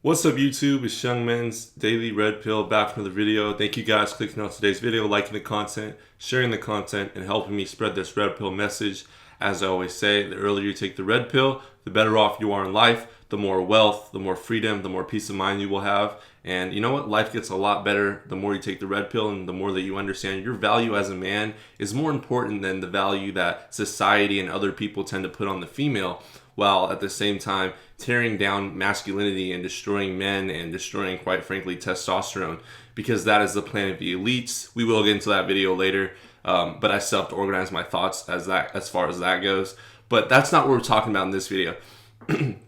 What's up YouTube? It's Young Men's Daily Red Pill back from the video. Thank you guys for clicking on today's video, liking the content, sharing the content, and helping me spread this red pill message. As I always say, the earlier you take the red pill, the better off you are in life, the more wealth, the more freedom, the more peace of mind you will have. And you know what? Life gets a lot better the more you take the red pill and the more that you understand your value as a man is more important than the value that society and other people tend to put on the female, while at the same time tearing down masculinity and destroying men and destroying, quite frankly, testosterone, because that is the plan of the elites. We will get into that video later, but I still have to organize my thoughts as far as that goes. But that's not what we're talking about in this video.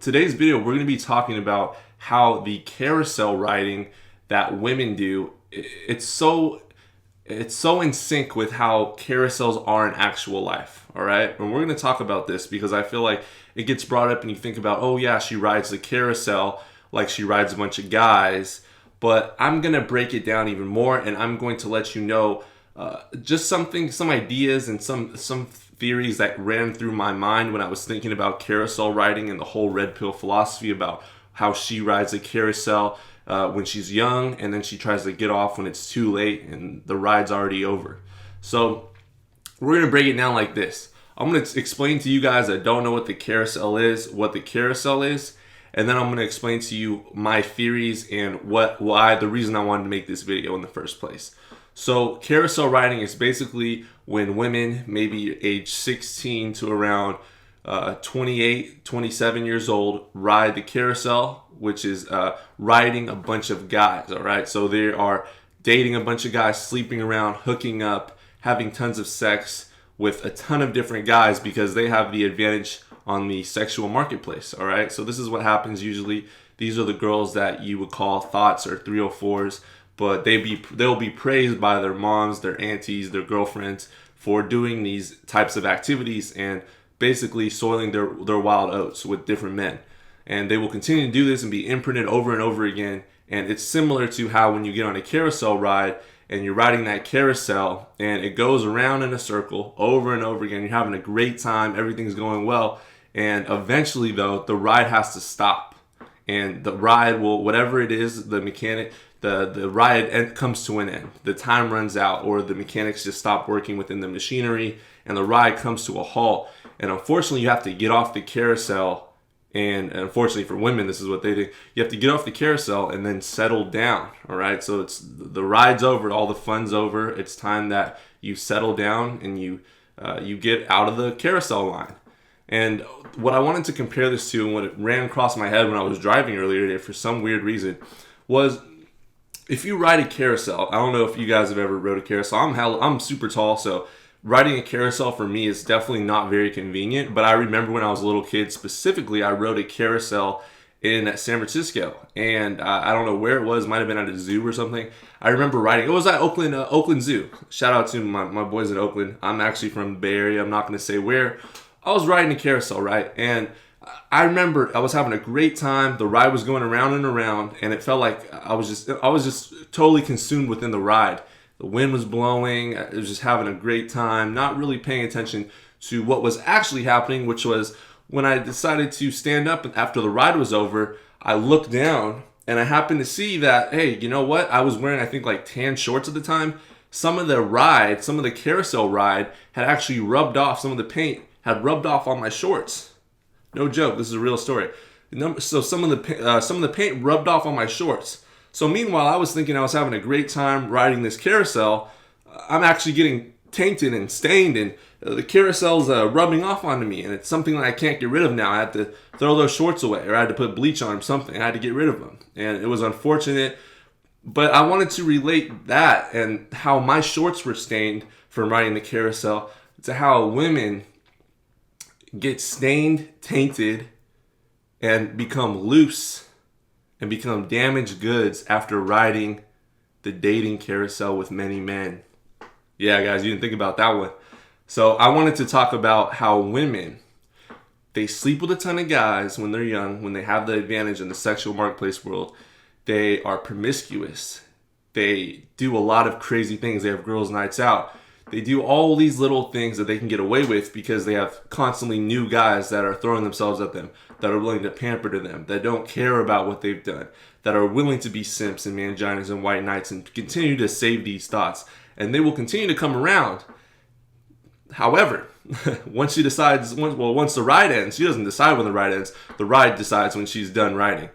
Today's video, we're going to be talking about how the carousel riding that women do, it's so in sync with how carousels are in actual life, all right? And we're going to talk about this because I feel like it gets brought up and you think about, oh yeah, she rides the carousel like she rides a bunch of guys. But I'm going to break it down even more, and I'm going to let you know just some ideas and some theories that ran through my mind when I was thinking about carousel riding and the whole red pill philosophy about how she rides a carousel when she's young, and then she tries to get off when it's too late and the ride's already over. So we're going to break it down like this. I'm going to explain to you guys that don't know what the carousel is, what the carousel is, and then I'm going to explain to you my theories and why the reason I wanted to make this video in the first place. So carousel riding is basically when women, maybe age 16 to around 28, 27 years old, ride the carousel, which is riding a bunch of guys, all right? So they are dating a bunch of guys, sleeping around, hooking up, having tons of sex with a ton of different guys because they have the advantage on the sexual marketplace, all right? So this is what happens usually. These are the girls that you would call thoughts or 304s, but they'll be praised by their moms, their aunties, their girlfriends for doing these types of activities and basically soiling their wild oats with different men. And they will continue to do this and be imprinted over and over again. And it's similar to how when you get on a carousel ride and you're riding that carousel and it goes around in a circle over and over again, you're having a great time, everything's going well, and eventually though the ride has to stop, and the ride will, whatever it is, the mechanic, the ride comes to an end, the time runs out, or the mechanics just stop working within the machinery and the ride comes to a halt. And unfortunately you have to get off the carousel. And unfortunately for women, this is what they do. You have to get off the carousel and then settle down, all right? So it's the ride's over, all the fun's over. It's time that you settle down and you get out of the carousel line. And what I wanted to compare this to, and what it ran across my head when I was driving earlier today for some weird reason, was if you ride a carousel, I don't know if you guys have ever rode a carousel. I'm super tall, so riding a carousel for me is definitely not very convenient, but I remember when I was a little kid, specifically, I rode a carousel in San Francisco, and I don't know where it was, might have been at a zoo or something. I remember riding, it was at Oakland Zoo. Shout out to my boys in Oakland. I'm actually from the Bay Area, I'm not going to say where. I was riding a carousel, right? And I remember I was having a great time. The ride was going around and around, and it felt like I was just totally consumed within the ride. The wind was blowing. I was just having a great time, not really paying attention to what was actually happening, which was when I decided to stand up after the ride was over, I looked down and I happened to see that, hey, you know what? I was wearing, I think, like tan shorts at the time. Some of the carousel ride had actually rubbed off, some of the paint had rubbed off on my shorts. No joke, this is a real story. So some of the paint rubbed off on my shorts. So meanwhile, I was thinking I was having a great time riding this carousel. I'm actually getting tainted and stained, and the carousel's rubbing off onto me, and it's something that I can't get rid of now. I had to throw those shorts away, or I had to put bleach on them, something. I had to get rid of them, and it was unfortunate. But I wanted to relate that and how my shorts were stained from riding the carousel to how women get stained, tainted, and become loose and become damaged goods after riding the dating carousel with many men. Yeah, guys, you didn't think about that one. So I wanted to talk about how women, they sleep with a ton of guys when they're young, when they have the advantage in the sexual marketplace world. They are promiscuous. They do a lot of crazy things. They have girls' nights out. They do all these little things that they can get away with because they have constantly new guys that are throwing themselves at them, that are willing to pamper to them, that don't care about what they've done, that are willing to be simps and manginas and white knights and continue to save these thoughts. And they will continue to come around. However, once the ride ends, she doesn't decide when the ride ends. The ride decides when she's done riding.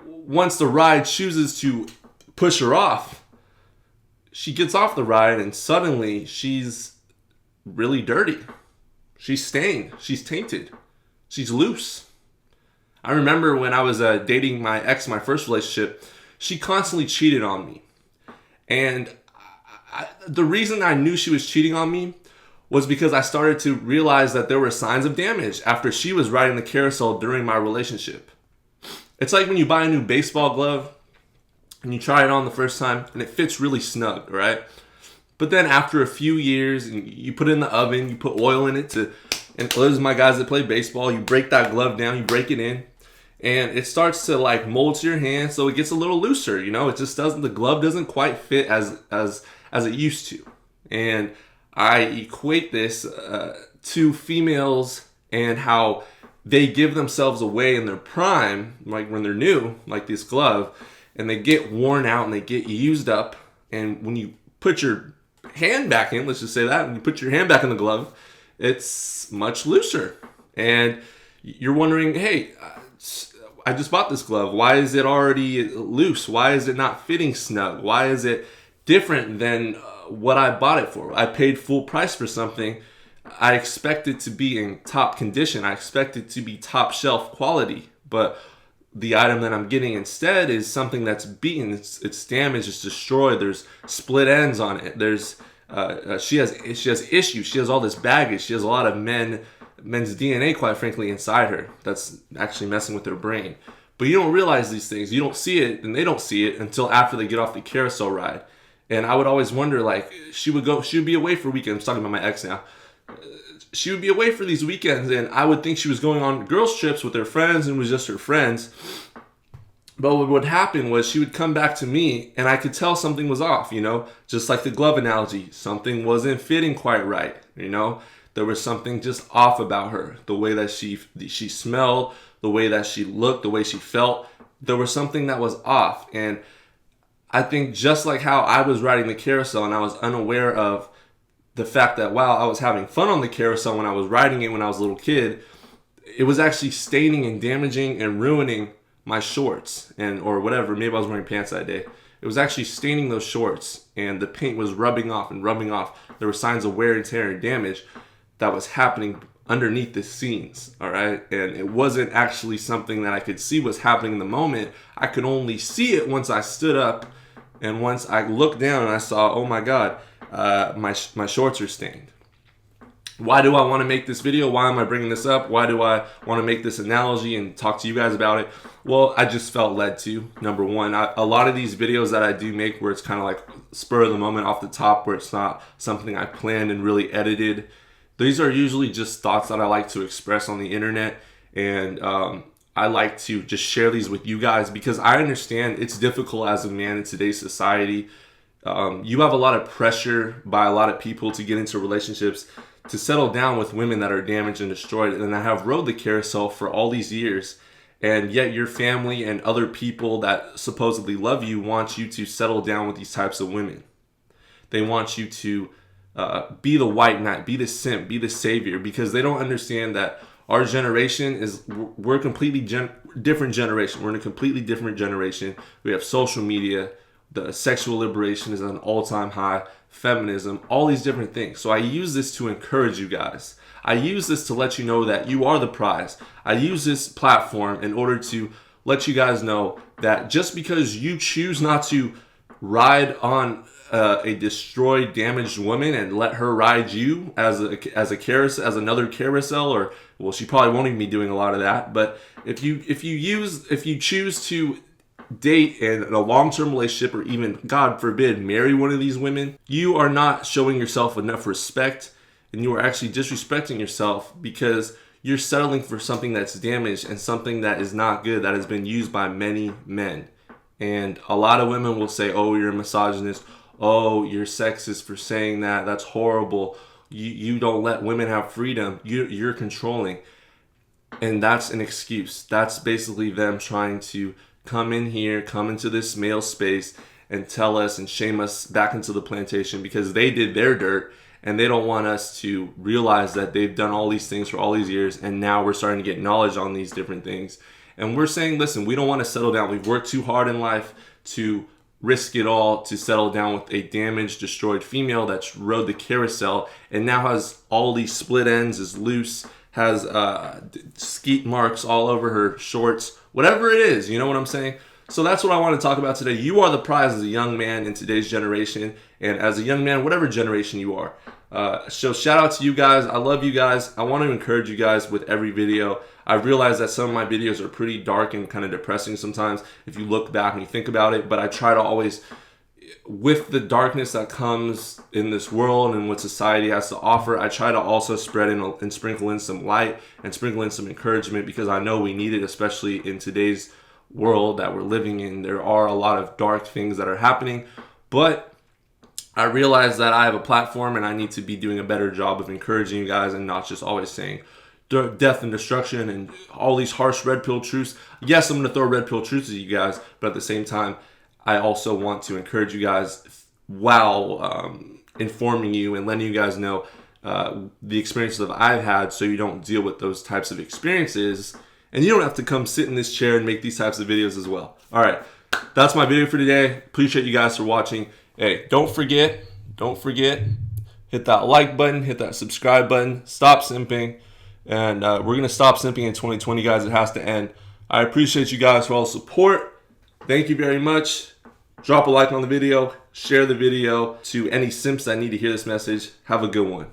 Once the ride chooses to push her off, she gets off the ride and suddenly she's really dirty. She's stained. She's tainted. She's loose. I remember when I was dating my ex, my first relationship, she constantly cheated on me. And the reason I knew she was cheating on me was because I started to realize that there were signs of damage after she was riding the carousel during my relationship. It's like when you buy a new baseball glove and you try it on the first time and it fits really snug, right? But then after a few years, and you put it in the oven, you put oil in it and those are my guys that play baseball, you break that glove down, you break it in, and it starts to like mold to your hand, so it gets a little looser, it just doesn't, the glove doesn't quite fit as it used to. And I equate this to females and how they give themselves away in their prime, like when they're new, like this glove, and they get worn out and they get used up. And when you put your hand back in, let's just say that, when you put your hand back in the glove, it's much looser. And you're wondering, hey, I just bought this glove. Why is it already loose? Why is it not fitting snug? Why is it different than what I bought it for? I paid full price for something. I expect it to be in top condition. I expect it to be top shelf quality. But the item that I'm getting instead is something that's beaten. It's damaged. It's destroyed. There's split ends on it. There's she has issues. She has all this baggage. She has a lot of men's DNA, quite frankly, inside her. That's actually messing with their brain. But you don't realize these things. You don't see it, and they don't see it until after they get off the carousel ride. And I would always wonder, like, she would be away for weekends. I'm talking about my ex now. She would be away for these weekends, and I would think she was going on girls' trips with her friends and it was just her friends. But what would happen was she would come back to me, and I could tell something was off, just like the glove analogy. Something wasn't fitting quite right, There was something just off about her. The way that she smelled, the way that she looked, the way she felt. There was something that was off. And I think just like how I was riding the carousel and I was unaware of the fact that while I was having fun on the carousel when I was riding it when I was a little kid, it was actually staining and damaging and ruining my shorts or whatever. Maybe I was wearing pants that day. It was actually staining those shorts, and the paint was rubbing off. There were signs of wear and tear and damage that was happening underneath the scenes, all right? And it wasn't actually something that I could see was happening in the moment. I could only see it once I stood up and once I looked down and I saw, oh my God, my shorts are stained. Why do I want to make this video? Why am I bringing this up? Why do I want to make this analogy and talk to you guys about it? Well, I just felt led to. Number one, a lot of these videos that I do make where it's kind of like spur of the moment off the top, where it's not something I planned and really edited. These are usually just thoughts that I like to express on the internet. And I like to just share these with you guys because I understand it's difficult as a man in today's society. You have a lot of pressure by a lot of people to get into relationships, to settle down with women that are damaged and destroyed, and I have rode the carousel for all these years, and yet your family and other people that supposedly love you want you to settle down with these types of women. They want you to be the white knight, be the simp, be the savior, because they don't understand that our generation we're a completely different generation. We're in a completely different generation. We have social media. The sexual liberation is at an all-time high. Feminism, all these different things. So I use this to encourage you guys. I use this to let you know that you are the prize. I use this platform in order to let you guys know that just because you choose not to ride on a destroyed, damaged woman and let her ride you as a carousel, as another carousel, or well, she probably won't even be doing a lot of that. But if you choose to date in a long-term relationship, or even, God forbid, marry one of these women, you are not showing yourself enough respect, and you are actually disrespecting yourself because you're settling for something that's damaged and something that is not good, that has been used by many men. And a lot of women will say, oh, you're a misogynist. oh, you're sexist for saying that. That's horrible. You don't let women have freedom. You're controlling. And that's an excuse. That's basically them trying to come in here, come into this male space and tell us and shame us back into the plantation because they did their dirt and they don't want us to realize that they've done all these things for all these years and now we're starting to get knowledge on these different things. And we're saying, listen, we don't want to settle down. We've worked too hard in life to risk it all to settle down with a damaged, destroyed female that's rode the carousel and now has all these split ends, is loose, has skeet marks all over her shorts, whatever it is, you know what I'm saying? So that's what I want to talk about today. You are the prize as a young man in today's generation, and as a young man, whatever generation you are. So shout out to you guys. I love you guys. I want to encourage you guys with every video. I realize that some of my videos are pretty dark and kind of depressing sometimes if you look back and you think about it, but I try to always, with the darkness that comes in this world and what society has to offer, I try to also spread in and sprinkle in some light and sprinkle in some encouragement because I know we need it, especially in today's world that we're living in. There are a lot of dark things that are happening, but I realize that I have a platform and I need to be doing a better job of encouraging you guys and not just always saying death and destruction and all these harsh red pill truths. Yes, I'm going to throw red pill truths at you guys, but at the same time, I also want to encourage you guys while informing you and letting you guys know the experiences that I've had so you don't deal with those types of experiences and you don't have to come sit in this chair and make these types of videos as well. All right, that's my video for today. Appreciate you guys for watching. Hey, don't forget, hit that like button, hit that subscribe button, stop simping, and we're going to stop simping in 2020, guys. It has to end. I appreciate you guys for all the support. Thank you very much. Drop a like on the video, share the video to any simps that need to hear this message. Have a good one.